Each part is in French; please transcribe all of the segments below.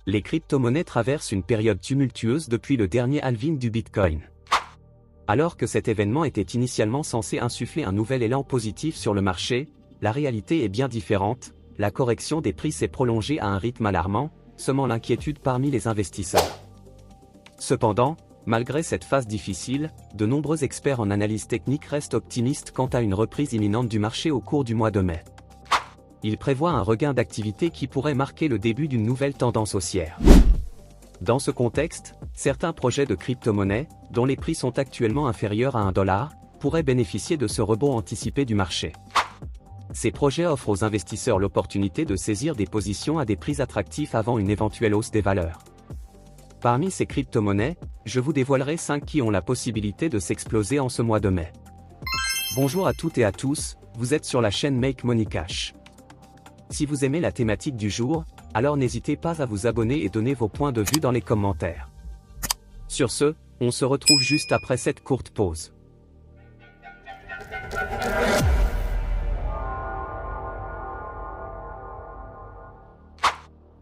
Les crypto-monnaies traversent une période tumultueuse depuis le dernier halving du Bitcoin. Alors que cet événement était initialement censé insuffler un nouvel élan positif sur le marché, la réalité est bien différente, la correction des prix s'est prolongée à un rythme alarmant, semant l'inquiétude parmi les investisseurs. Cependant, malgré cette phase difficile, de nombreux experts en analyse technique restent optimistes quant à une reprise imminente du marché au cours du mois de mai. Ils prévoient un regain d'activité qui pourrait marquer le début d'une nouvelle tendance haussière. Dans ce contexte, certains projets de crypto-monnaies, dont les prix sont actuellement inférieurs à $1, pourraient bénéficier de ce rebond anticipé du marché. Ces projets offrent aux investisseurs l'opportunité de saisir des positions à des prix attractifs avant une éventuelle hausse des valeurs. Parmi ces crypto-monnaies, je vous dévoilerai 5 qui ont la possibilité de s'exploser en ce mois de mai. Bonjour à toutes et à tous, vous êtes sur la chaîne Make Money Cash. Si vous aimez la thématique du jour, alors n'hésitez pas à vous abonner et donner vos points de vue dans les commentaires. Sur ce, on se retrouve juste après cette courte pause.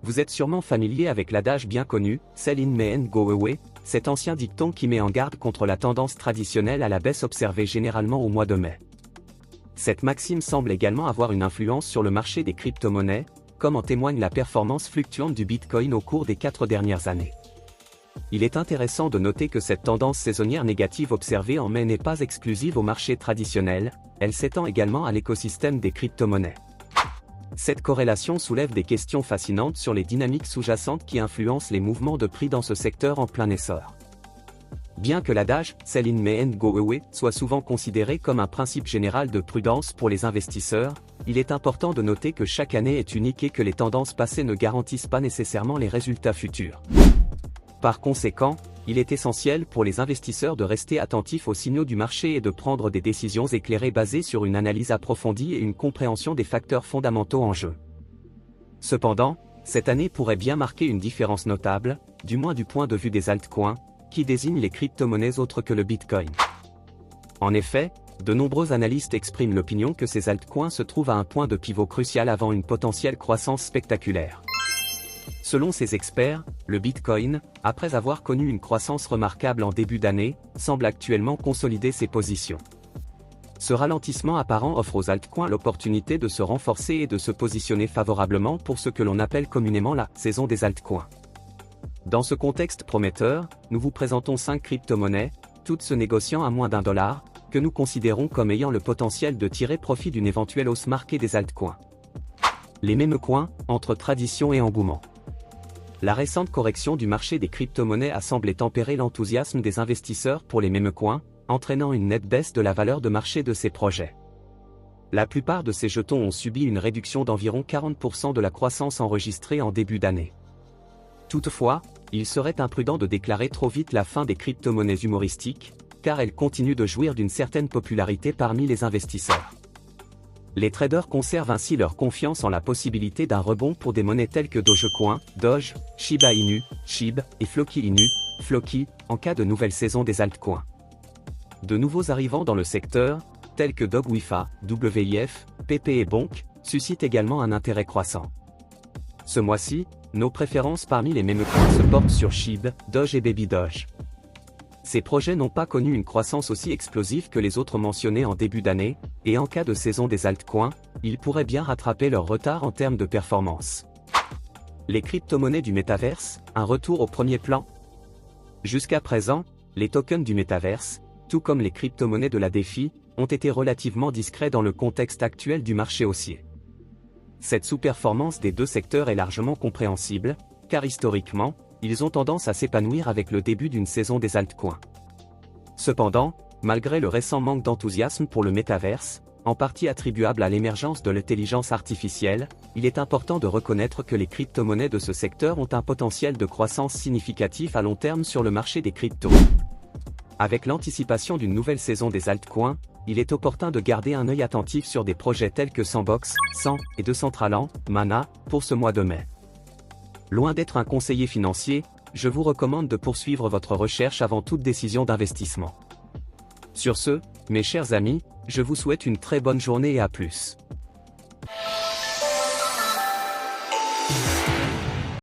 Vous êtes sûrement familier avec l'adage bien connu « Sell in May and go away », cet ancien dicton qui met en garde contre la tendance traditionnelle à la baisse observée généralement au mois de mai. Cette maxime semble également avoir une influence sur le marché des crypto-monnaies, comme en témoigne la performance fluctuante du Bitcoin au cours des 4 dernières années. Il est intéressant de noter que cette tendance saisonnière négative observée en mai n'est pas exclusive au marché traditionnel, elle s'étend également à l'écosystème des crypto-monnaies. Cette corrélation soulève des questions fascinantes sur les dynamiques sous-jacentes qui influencent les mouvements de prix dans ce secteur en plein essor. Bien que l'adage « Sell in May and go away » soit souvent considéré comme un principe général de prudence pour les investisseurs, il est important de noter que chaque année est unique et que les tendances passées ne garantissent pas nécessairement les résultats futurs. Par conséquent, il est essentiel pour les investisseurs de rester attentifs aux signaux du marché et de prendre des décisions éclairées basées sur une analyse approfondie et une compréhension des facteurs fondamentaux en jeu. Cependant, cette année pourrait bien marquer une différence notable, du moins du point de vue des altcoins, qui désignent les crypto-monnaies autres que le Bitcoin. En effet, de nombreux analystes expriment l'opinion que ces altcoins se trouvent à un point de pivot crucial avant une potentielle croissance spectaculaire. Selon ces experts, le Bitcoin, après avoir connu une croissance remarquable en début d'année, semble actuellement consolider ses positions. Ce ralentissement apparent offre aux altcoins l'opportunité de se renforcer et de se positionner favorablement pour ce que l'on appelle communément la saison des altcoins. Dans ce contexte prometteur, nous vous présentons 5 crypto-monnaies, toutes se négociant à moins $1, que nous considérons comme ayant le potentiel de tirer profit d'une éventuelle hausse marquée des altcoins. Les mêmes coins, entre tradition et engouement. La récente correction du marché des crypto-monnaies a semblé tempérer l'enthousiasme des investisseurs pour les mêmes coins, entraînant une nette baisse de la valeur de marché de ces projets. La plupart de ces jetons ont subi une réduction d'environ 40% de la croissance enregistrée en début d'année. Toutefois, il serait imprudent de déclarer trop vite la fin des crypto-monnaies humoristiques, car elles continuent de jouir d'une certaine popularité parmi les investisseurs. Les traders conservent ainsi leur confiance en la possibilité d'un rebond pour des monnaies telles que Dogecoin, Doge, Shiba Inu, SHIB, et Floki Inu, Floki, en cas de nouvelle saison des altcoins. De nouveaux arrivants dans le secteur, tels que Dogwifa, WIF, PP et Bonk, suscitent également un intérêt croissant. Ce mois-ci, nos préférences parmi les mêmes coins se portent sur SHIB, Doge et Baby Doge. Ces projets n'ont pas connu une croissance aussi explosive que les autres mentionnés en début d'année, et en cas de saison des altcoins, ils pourraient bien rattraper leur retard en termes de performance. Les crypto-monnaies du métaverse, un retour au premier plan. Jusqu'à présent, les tokens du métaverse, tout comme les crypto-monnaies de la DeFi, ont été relativement discrets dans le contexte actuel du marché haussier. Cette sous-performance des deux secteurs est largement compréhensible, car historiquement, ils ont tendance à s'épanouir avec le début d'une saison des altcoins. Cependant, malgré le récent manque d'enthousiasme pour le métaverse, en partie attribuable à l'émergence de l'intelligence artificielle, il est important de reconnaître que les crypto-monnaies de ce secteur ont un potentiel de croissance significatif à long terme sur le marché des cryptos. Avec l'anticipation d'une nouvelle saison des altcoins, il est opportun de garder un œil attentif sur des projets tels que Sandbox, San et Decentraland, Mana, pour ce mois de mai. Loin d'être un conseiller financier, je vous recommande de poursuivre votre recherche avant toute décision d'investissement. Sur ce, mes chers amis, je vous souhaite une très bonne journée et à plus.